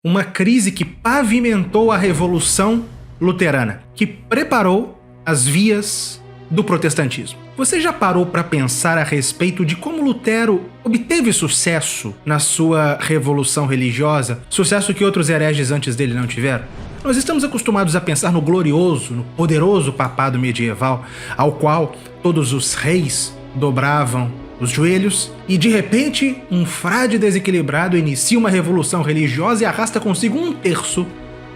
uma crise que pavimentou a Revolução Luterana, que preparou as vias do protestantismo. Você já parou para pensar a respeito de como Lutero obteve sucesso na sua revolução religiosa, sucesso que outros hereges antes dele não tiveram? Nós estamos acostumados a pensar no glorioso, no poderoso papado medieval, ao qual todos os reis dobravam os joelhos, e de repente um frade desequilibrado inicia uma revolução religiosa e arrasta consigo 1/3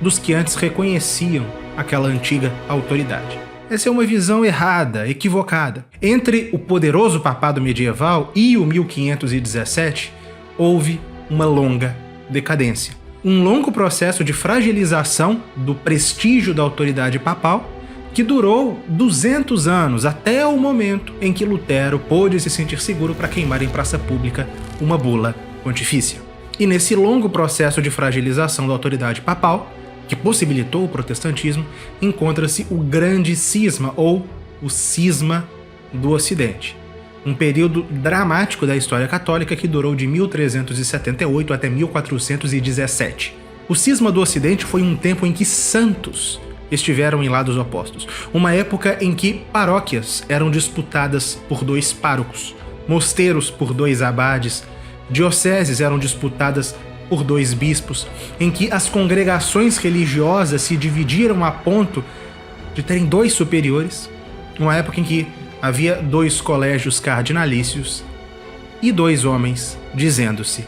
dos que antes reconheciam aquela antiga autoridade. Essa é uma visão errada, equivocada. Entre o poderoso papado medieval e o 1517, houve uma longa decadência. Um longo processo de fragilização do prestígio da autoridade papal que durou 200 anos, até o momento em que Lutero pôde se sentir seguro para queimar em praça pública uma bula pontifícia. E nesse longo processo de fragilização da autoridade papal, que possibilitou o protestantismo, encontra-se o Grande Cisma, ou o Cisma do Ocidente. Um período dramático da história católica que durou de 1378 até 1417. O Cisma do Ocidente foi um tempo em que santos estiveram em lados opostos. Uma época em que paróquias eram disputadas por 2 párocos, mosteiros por 2 abades, dioceses eram disputadas por 2 bispos, em que as congregações religiosas se dividiram a ponto de terem 2 superiores, uma época em que havia 2 colégios cardinalícios e 2 homens dizendo-se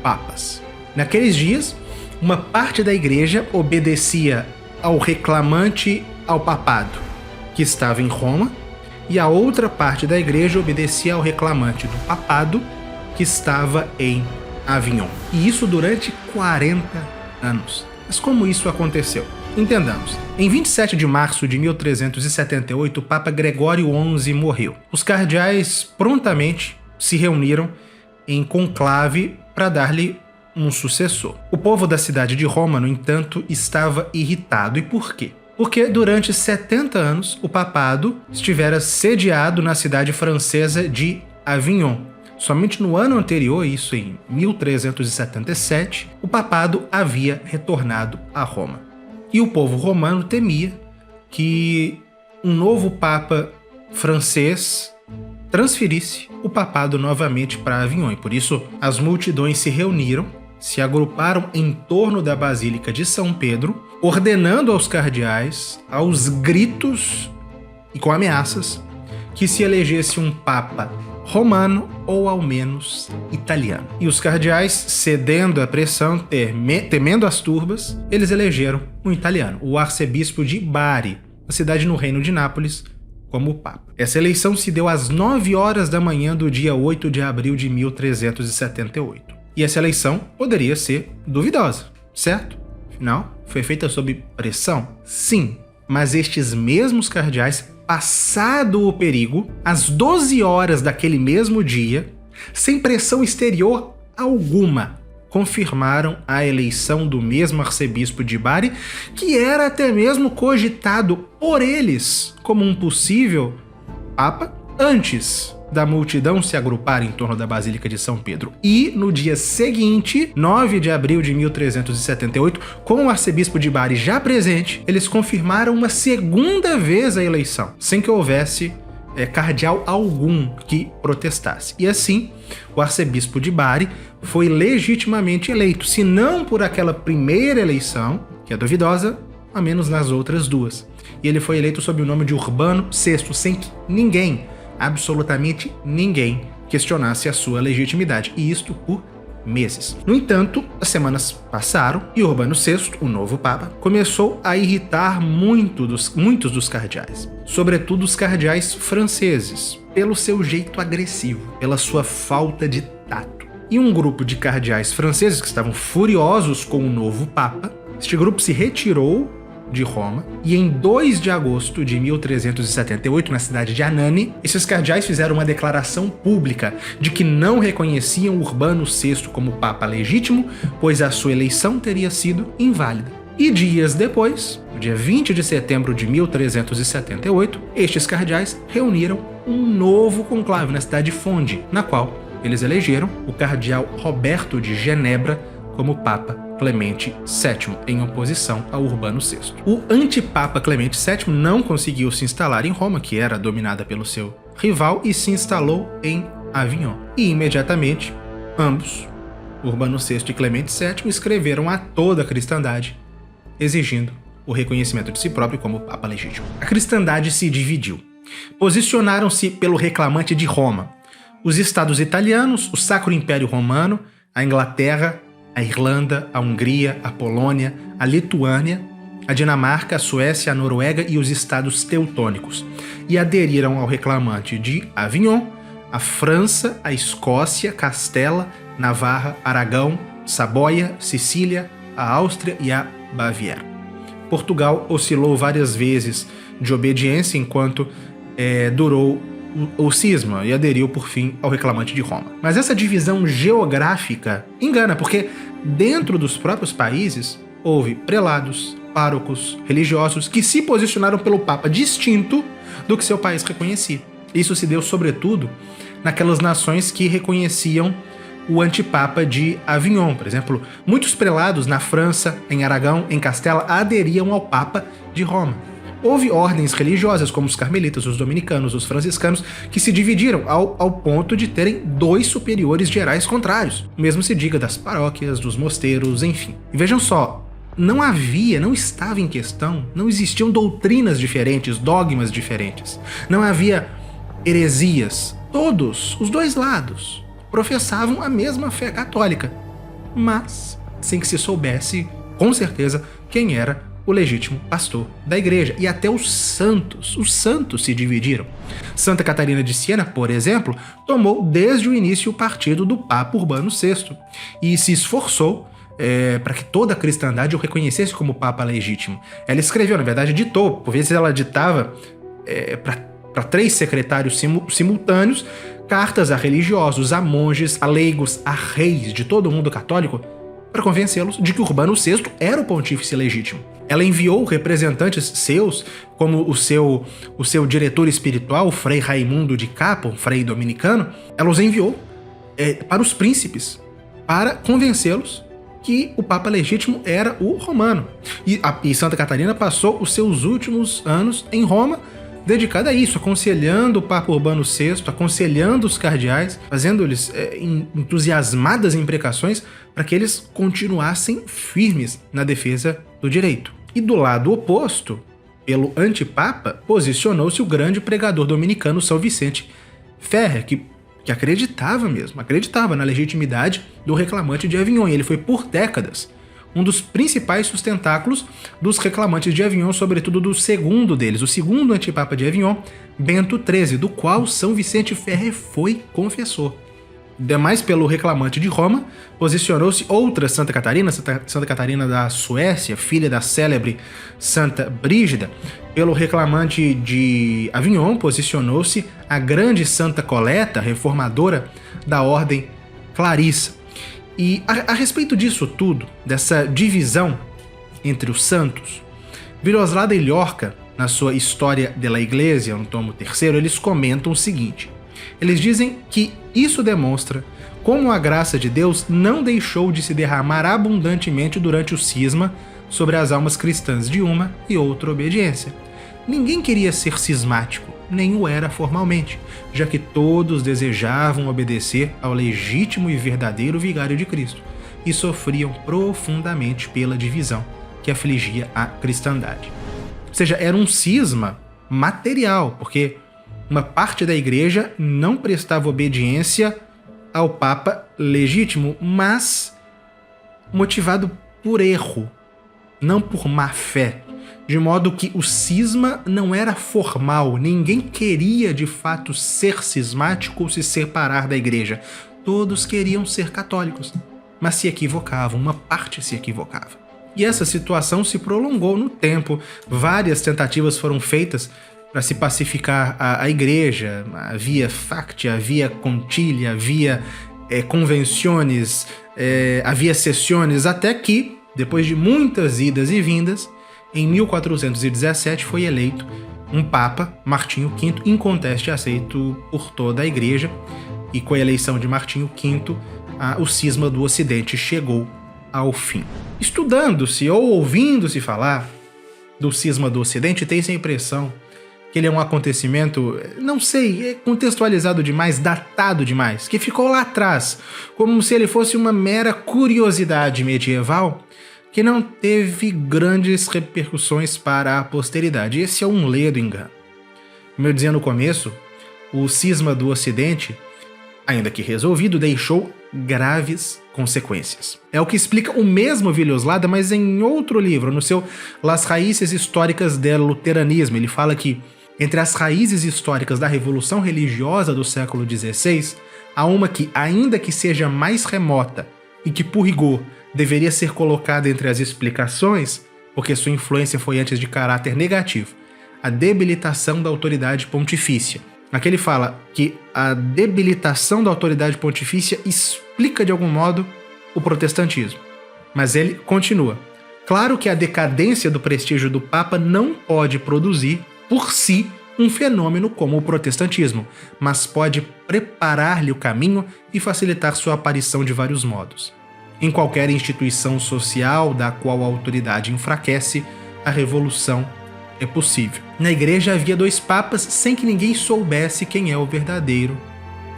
papas. Naqueles dias, uma parte da igreja obedecia ao reclamante ao papado, que estava em Roma, e a outra parte da igreja obedecia ao reclamante do papado, que estava em Avignon. E isso durante 40 anos. Mas como isso aconteceu? Entendamos. Em 27 de março de 1378, o Papa Gregório XI morreu. Os cardeais prontamente se reuniram em conclave para dar-lhe um sucessor. O povo da cidade de Roma, no entanto, estava irritado. E por quê? Porque durante 70 anos o papado estivera sediado na cidade francesa de Avignon. Somente no ano anterior, isso em 1377, o papado havia retornado a Roma. E o povo romano temia que um novo papa francês transferisse o papado novamente para Avignon. E por isso as multidões se reuniram, se agruparam em torno da Basílica de São Pedro, ordenando aos cardeais, aos gritos e com ameaças, que se elegesse um papa romano ou ao menos italiano. E os cardeais, cedendo à pressão, temendo as turbas, eles elegeram um italiano, o arcebispo de Bari, a cidade no reino de Nápoles, como papa. Essa eleição se deu às 9 horas da manhã do dia 8 de abril de 1378. E essa eleição poderia ser duvidosa, certo? Afinal, foi feita sob pressão? Sim, mas estes mesmos cardeais, passado o perigo, às 12 horas daquele mesmo dia, sem pressão exterior alguma, confirmaram a eleição do mesmo arcebispo de Bari, que era até mesmo cogitado por eles como um possível papa antes da multidão se agrupar em torno da Basílica de São Pedro. E no dia seguinte, 9 de abril de 1378, com o arcebispo de Bari já presente, eles confirmaram uma segunda vez a eleição, sem que houvesse cardeal algum que protestasse. E assim, o arcebispo de Bari foi legitimamente eleito, se não por aquela primeira eleição, que é duvidosa, a menos nas outras 2. E ele foi eleito sob o nome de Urbano VI, sem que ninguém, absolutamente ninguém, questionasse a sua legitimidade, e isto por meses. No entanto, as semanas passaram e Urbano VI, o novo Papa, começou a irritar muitos dos cardeais, sobretudo os cardeais franceses, pelo seu jeito agressivo, pela sua falta de tato. E um grupo de cardeais franceses que estavam furiosos com o novo Papa, este grupo se retirou de Roma, e em 2 de agosto de 1378, na cidade de Anane, esses cardeais fizeram uma declaração pública de que não reconheciam Urbano VI como papa legítimo, pois a sua eleição teria sido inválida. E dias depois, no dia 20 de setembro de 1378, estes cardeais reuniram um novo conclave na cidade de Fondi, na qual eles elegeram o cardeal Roberto de Genebra como Papa Clemente VII, em oposição a Urbano VI. O antipapa Clemente VII não conseguiu se instalar em Roma, que era dominada pelo seu rival, e se instalou em Avignon. E imediatamente, ambos, Urbano VI e Clemente VII, escreveram a toda a cristandade, exigindo o reconhecimento de si próprio como Papa legítimo. A cristandade se dividiu. Posicionaram-se pelo reclamante de Roma os estados italianos, o Sacro Império Romano, a Inglaterra, a Irlanda, a Hungria, a Polônia, a Lituânia, a Dinamarca, a Suécia, a Noruega e os estados teutônicos. E aderiram ao reclamante de Avignon a França, a Escócia, Castela, Navarra, Aragão, Saboia, Sicília, a Áustria e a Baviera. Portugal oscilou várias vezes de obediência enquanto durou o cisma e aderiu, por fim, ao reclamante de Roma. Mas essa divisão geográfica engana, porque dentro dos próprios países houve prelados, párocos, religiosos que se posicionaram pelo Papa distinto do que seu país reconhecia. Isso se deu, sobretudo, naquelas nações que reconheciam o antipapa de Avignon. Por exemplo, muitos prelados na França, em Aragão, em Castela, aderiam ao Papa de Roma. Houve ordens religiosas, como os carmelitas, os dominicanos, os franciscanos, que se dividiram ao ponto de terem 2 superiores gerais contrários. O mesmo se diga das paróquias, dos mosteiros, enfim. E vejam só, não estava em questão, não existiam doutrinas diferentes, dogmas diferentes. Não havia heresias. Todos, os 2 lados, professavam a mesma fé católica, mas sem que se soubesse, com certeza, quem era o legítimo pastor da igreja. E até os santos se dividiram. Santa Catarina de Siena, por exemplo, tomou desde o início o partido do Papa Urbano VI e se esforçou para que toda a cristandade o reconhecesse como Papa legítimo. Ela escreveu, na verdade ditou, por vezes ela ditava para 3 secretários simultâneos cartas a religiosos, a monges, a leigos, a reis de todo o mundo católico, para convencê-los de que Urbano VI era o pontífice legítimo. Ela enviou representantes seus, como o seu diretor espiritual, o Frei Raimundo de Capua, um frei dominicano. Ela os enviou para os príncipes, para convencê-los que o Papa legítimo era o romano. E Santa Catarina passou os seus últimos anos em Roma dedicada a isso, aconselhando o Papa Urbano VI, aconselhando os cardeais, fazendo-lhes entusiasmadas imprecações para que eles continuassem firmes na defesa do direito. E do lado oposto, pelo antipapa, posicionou-se o grande pregador dominicano São Vicente Ferrer, que acreditava na legitimidade do reclamante de Avignon. E ele foi, por décadas, um dos principais sustentáculos dos reclamantes de Avignon, sobretudo do segundo deles, o segundo antipapa de Avignon, Bento XIII, do qual São Vicente Ferrer foi confessor. Demais, pelo reclamante de Roma, posicionou-se outra Santa Catarina, Santa Catarina da Suécia, filha da célebre Santa Brígida. Pelo reclamante de Avignon, posicionou-se a grande Santa Coleta, reformadora da Ordem Clarissa. E a respeito disso tudo, dessa divisão entre os santos, Viloslada e Llorca, na sua História de la Iglesia, no tomo 3º, eles comentam o seguinte. Eles dizem que isso demonstra como a graça de Deus não deixou de se derramar abundantemente durante o cisma sobre as almas cristãs de uma e outra obediência. Ninguém queria ser cismático, nem o era formalmente, já que todos desejavam obedecer ao legítimo e verdadeiro vigário de Cristo e sofriam profundamente pela divisão que afligia a cristandade. Ou seja, era um cisma material, porque uma parte da igreja não prestava obediência ao Papa legítimo, mas motivado por erro, não por má fé. De modo que o cisma não era formal, ninguém queria de fato ser cismático ou se separar da igreja. Todos queriam ser católicos, mas se equivocavam, uma parte se equivocava. E essa situação se prolongou no tempo. Várias tentativas foram feitas para se pacificar a igreja. Havia factia, havia contilia, havia convenções, havia sessões, até que, depois de muitas idas e vindas, em 1417 foi eleito um Papa, Martinho V, inconteste aceito por toda a igreja, e com a eleição de Martinho V, o cisma do Ocidente chegou ao fim. Estudando-se ou ouvindo-se falar do cisma do Ocidente, tem-se a impressão que ele é um acontecimento, não sei, contextualizado demais, datado demais, que ficou lá atrás, como se ele fosse uma mera curiosidade medieval que não teve grandes repercussões para a posteridade. Esse é um ledo engano. Como eu dizia no começo, o cisma do Ocidente, ainda que resolvido, deixou graves consequências. É o que explica o mesmo Villoslada, mas em outro livro, no seu Las Raíces Históricas del Luteranismo. Ele fala que entre as raízes históricas da Revolução Religiosa do século XVI, há uma que, ainda que seja mais remota e que, por rigor, deveria ser colocada entre as explicações, porque sua influência foi antes de caráter negativo, a debilitação da autoridade pontifícia. Aqui ele fala que a debilitação da autoridade pontifícia explica de algum modo o protestantismo. Mas ele continua. Claro que a decadência do prestígio do Papa não pode produzir, por si, um fenômeno como o protestantismo, mas pode preparar-lhe o caminho e facilitar sua aparição de vários modos. Em qualquer instituição social da qual a autoridade enfraquece, a revolução é possível. Na igreja havia 2 papas sem que ninguém soubesse quem é o verdadeiro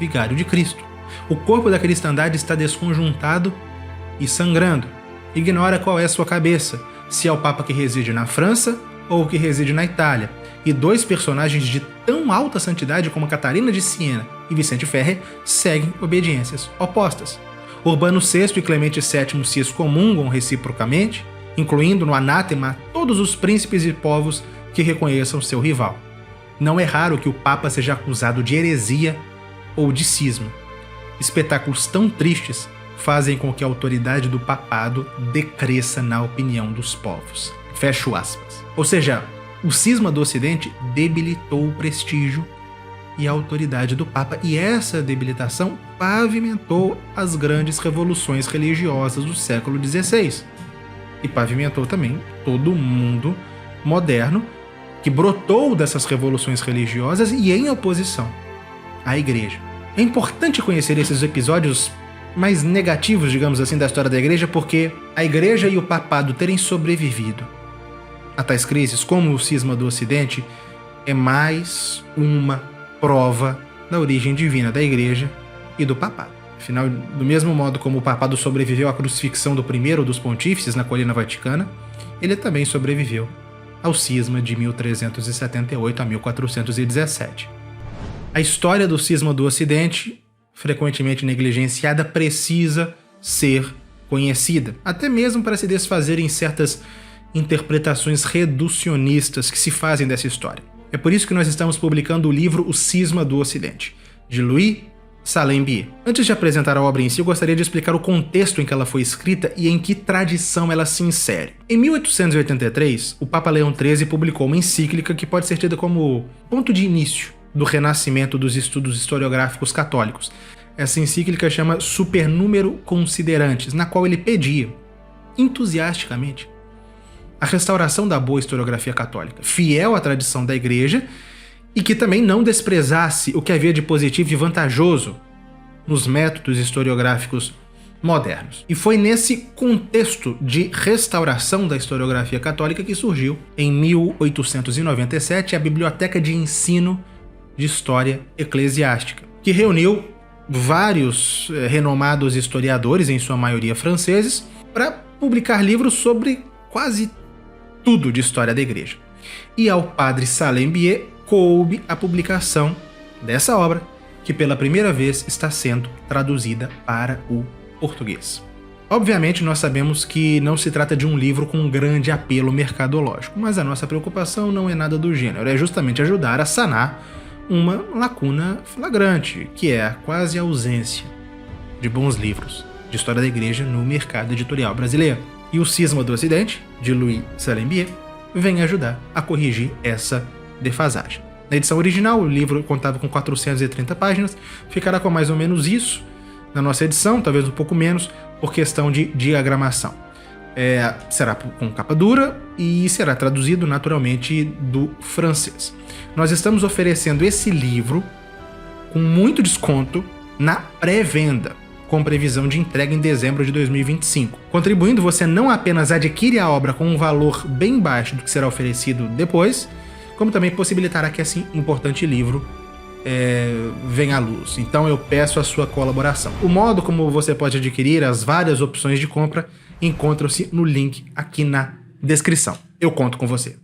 vigário de Cristo. O corpo da cristandade está desconjuntado e sangrando. Ignora qual é sua cabeça, se é o papa que reside na França ou o que reside na Itália. E 2 personagens de tão alta santidade como Catarina de Siena e Vicente Ferrer seguem obediências opostas. Urbano VI e Clemente VII se excomungam reciprocamente, incluindo no anátema todos os príncipes e povos que reconheçam seu rival. Não é raro que o Papa seja acusado de heresia ou de cisma. Espetáculos tão tristes fazem com que a autoridade do papado decresça na opinião dos povos. Fecho aspas. Ou seja, o cisma do Ocidente debilitou o prestígio e a autoridade do Papa, e essa debilitação pavimentou as grandes revoluções religiosas do século XVI. E pavimentou também todo o mundo moderno que brotou dessas revoluções religiosas e em oposição à Igreja. É importante conhecer esses episódios mais negativos, digamos assim, da história da Igreja, porque a Igreja e o Papado terem sobrevivido a tais crises, como o cisma do Ocidente, é mais uma prova da origem divina da Igreja e do Papado. Afinal, do mesmo modo como o Papado sobreviveu à crucifixão do primeiro dos pontífices na Colina Vaticana, ele também sobreviveu ao cisma de 1378 a 1417. A história do cisma do Ocidente, frequentemente negligenciada, precisa ser conhecida, até mesmo para se desfazer em certas interpretações reducionistas que se fazem dessa história. É por isso que nós estamos publicando o livro O Cisma do Ocidente, de Louis Salem-Bie. Antes de apresentar a obra em si, eu gostaria de explicar o contexto em que ela foi escrita e em que tradição ela se insere. Em 1883, o Papa Leão XIII publicou uma encíclica que pode ser tida como ponto de início do renascimento dos estudos historiográficos católicos. Essa encíclica chama Super Numero Considerantes, na qual ele pedia, entusiasticamente, a restauração da boa historiografia católica, fiel à tradição da Igreja, e que também não desprezasse o que havia de positivo e vantajoso nos métodos historiográficos modernos. E foi nesse contexto de restauração da historiografia católica que surgiu, em 1897, a Biblioteca de Ensino de História Eclesiástica, que reuniu vários renomados historiadores, em sua maioria franceses, para publicar livros sobre quase tudo de história da Igreja. E ao padre Salem-Bie coube a publicação dessa obra, que pela primeira vez está sendo traduzida para o português. Obviamente, nós sabemos que não se trata de um livro com um grande apelo mercadológico, mas a nossa preocupação não é nada do gênero, é justamente ajudar a sanar uma lacuna flagrante, que é a quase ausência de bons livros de história da Igreja no mercado editorial brasileiro. E o Cisma do Ocidente, de Louis Salem-Bie, vem ajudar a corrigir essa defasagem. Na edição original, o livro contava com 430 páginas, ficará com mais ou menos isso na nossa edição, talvez um pouco menos, por questão de diagramação. Será com capa dura e será traduzido naturalmente do francês. Nós estamos oferecendo esse livro com muito desconto na pré-venda, com previsão de entrega em dezembro de 2025. Contribuindo, você não apenas adquire a obra com um valor bem baixo do que será oferecido depois, como também possibilitará que esse importante livro venha à luz. Então eu peço a sua colaboração. O modo como você pode adquirir, as várias opções de compra, encontram-se no link aqui na descrição. Eu conto com você.